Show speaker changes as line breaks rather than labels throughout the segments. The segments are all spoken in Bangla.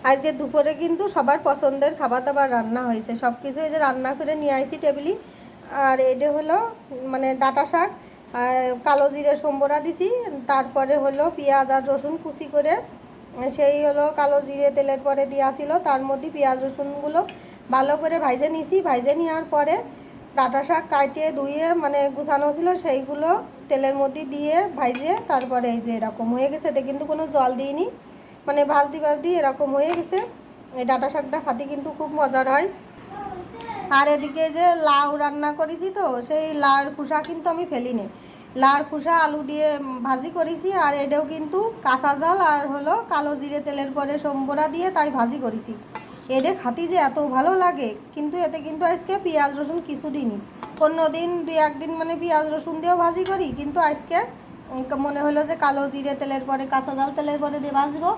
আজকে দুপুরে কিন্তু সবার পছন্দের খাবার দাবার রান্না হয়েছে, সব কিছু এই যে রান্না করে নিয়ে আইছি টেবিলি। আর এটা হলো মানে ডাঁটা শাক, কালো জিরে সম্বরা দিছি, তারপরে হলো পেঁয়াজ আর রসুন কুচি করে সেই হলো কালো জিরে তেলের পরে দেওয়া ছিল, তার মধ্যে পেঁয়াজ রসুনগুলো ভালো করে ভাইজে নিছি। ভাইজে নেওয়ার পরে ডাঁটা শাক কাটিয়ে ধুয়ে মানে গুছানো ছিল সেইগুলো তেলের মধ্যে দিয়ে ভাইজে তারপরে এই যে এরকম হয়ে গেছে। এতে কিন্তু কোনো জল দিইনি, মানে ভাজদি এরকম হয়ে গেছে। এই ডাঁটা শাকটা খাতে কিন্তু খুব মজার হয়। আর এদিকে যে লাউ রান্না করেছি, তো সেই লাউর খোসা কিন্তু আমি ফেলিনি, লাউর খোসা আলু দিয়ে ভাজি করেছি। আর এটাও কিন্তু কাঁচা জাল আর হলো কালো জিরে তেলের পরে সম্বরা দিয়ে তাই ভাজি করেছি। এটা খাতি যে এত ভালো লাগে, কিন্তু এতে কিন্তু আজকে পেঁয়াজ রসুন কিছু দিইনি। অন্য দিন দুই একদিন মানে পেঁয়াজ রসুন দিয়েও ভাজি করি, কিন্তু আজকে মনে হলো যে কালো জিরে তেলের পরে কাঁচা জাল তেলের পরে দিয়ে ভাজবো,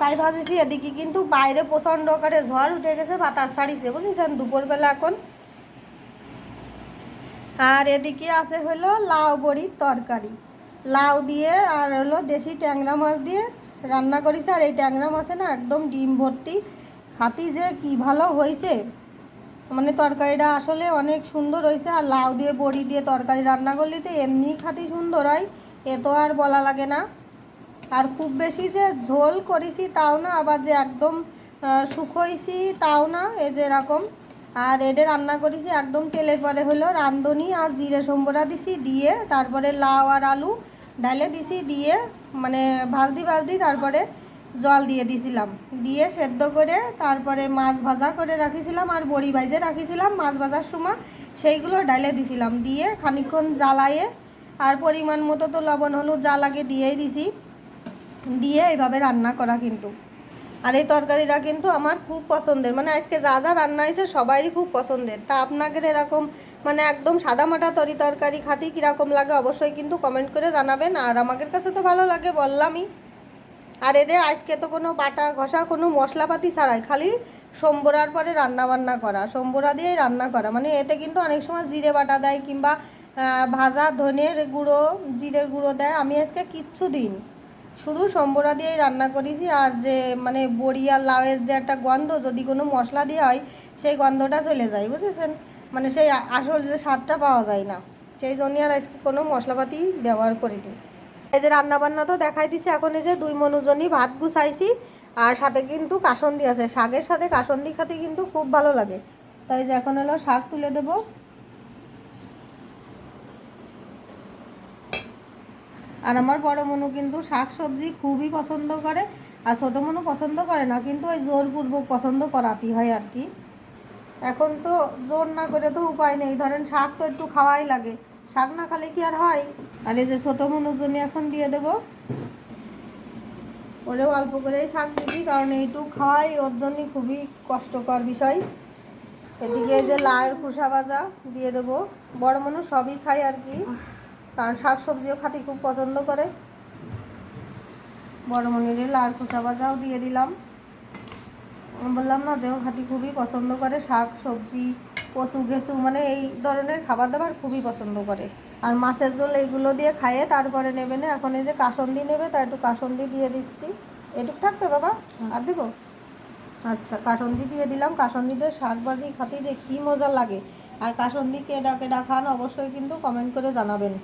তাই ভাজেছি। এদিকে কিন্তু বাইরে প্রচণ্ড করে ঝড় উঠে গেছে, বাতাস ছাড়িছে বুঝেছেন দুপুরবেলা এখন। আর এদিকে আছে হলো লাউ বড়ির তরকারি, লাউ দিয়ে আর হলো দেশি ট্যাংরা মাছ দিয়ে রান্না করেছে। আর এই ট্যাংরা মাছে না একদম ডিম ভর্তি, খাতি যে কি ভালো হয়েছে, মানে তরকারিটা আসলে অনেক সুন্দর হয়েছে। আর লাউ দিয়ে বড়ি দিয়ে তরকারি রান্না করলে তো এমনি খাতি সুন্দর হয়, এ তো আর বলা লাগে না। আর খুব বেশি যে ঝোল করেছি তাও না, আবার যে একদম শুকোইছি তাও না, এই যে এরকম। আর এটা রান্না করেছি একদম তেলের পরে হলো রাঁধুনি আর জিরে সম্বরা দিছি, দিয়ে তারপরে লাউ আর আলু ঢালে দিছি, দিয়ে মানে ভাজদি তারপরে জল দিয়ে দিছিলাম, দিয়ে সেদ্ধ করে তারপরে মাছ ভাজা করে রাখিছিলাম আর বড়ি ভাজে রাখিছিলাম মাছ ভাজার সময়, সেইগুলো ঢালে দিছিলাম, দিয়ে খানিকক্ষণ জ্বালায়ে আর পরিমাণ মতো তো লবণ হলুদ যা লাগে দিয়েই দিছি, দিয়ে এইভাবে রান্না করা কিন্তু। আর এই তরকারিটা কিন্তু আমার খুব পছন্দের, মানে আজকে যা যা রান্না হয়েছে সবারই খুব পছন্দের। তা আপনাদের এরকম মানে একদম সাদামাটা তরকারি খাতি কীরকম লাগে অবশ্যই কিন্তু কমেন্ট করে জানাবেন। আর আমাদের কাছে তো ভালো লাগে বললামই। আর এদের আজকে তো কোনো বাটা ঘষা কোনো মশলাপাতি ছাড়াই, খালি সম্বরার পরে রান্না বান্না করা, সম্বরা দিয়েই রান্না করা। মানে এতে কিন্তু অনেক সময় জিরে বাটা দেয় কিংবা ভাজা ধনের গুঁড়ো জিরের গুঁড়ো দেয়, আমি আজকে কিচ্ছু দিইনি, শুধু সম্বরা দিয়েই রান্না করেছি। আর যে মানে বড়ি আর লাউয়ের যে একটা গন্ধ যদি কোনো মশলা দেওয়া হয় সেই গন্ধটা চলে যায় বুঝেছেন, মানে সেই আসল যে স্বাদটা পাওয়া যায় না, সেই জন্য আর আজকে কোনো মশলাপাতি ব্যবহার করিনি। এই যে রান্নাবান্না তো দেখাই দিছি, এখন এই যে 2 মনুজনই ভাত গুছাইছি, আর সাথে কিন্তু কাসন্দি আছে, শাকের সাথে কাসন্দি খেতে কিন্তু খুব ভালো লাগে। তাই যে এখন হলো শাক তুলে দেব। আর আমার বড় মনু কিন্তু শাক সবজি খুবই পছন্দ করে, আর ছোটো মনু পছন্দ করে না, কিন্তু ওই জোরপূর্বক পছন্দ করাতেই হয় আর কি। এখন তো জোর না করে তো উপায় নেই, ধরেন শাক তো একটু খাওয়াই লাগে, শাক না খেলে কি আর হয়। আর এই যে ছোটো মনুর জন্য এখন দিয়ে দেবো, ওরেও অল্প করেই শাক দিবি, কারণ এইটুকু খাওয়াই ওর জন্য খুবই কষ্টকর বিষয়। এদিকে এই যে লাউয়ের খোসা ভাজা দিয়ে দেবো, বড় মনু সবই খায় আর কি, কারণ শাক সবজিও খাতে খুব পছন্দ করে। বড় মনিরে লাউয়ের খোসা ভাজাও দিয়ে দিলাম, বললাম না যে ও খাতি খুবই পছন্দ করে শাক সবজি, কচু ঘেঁচু, মানে এই ধরনের খাবার দাবার খুবই পছন্দ করে। আর মাছের ঝোল এইগুলো দিয়ে খাইয়ে তারপরে নেবে না, এখন এই যে কাসন্দি নেবে তাই একটু কাসন্দি দিয়ে দিচ্ছি। এটুক থাকবে বাবা, আর দিব? আচ্ছা, কাসন্দি দিয়ে দিলাম। কাসন্দি দিয়ে শাক ভাজি খাতে যে কী মজা লাগে, আর কাসন্দি কেডা কেডা খান অবশ্যই কিন্তু কমেন্ট করে জানাবেন।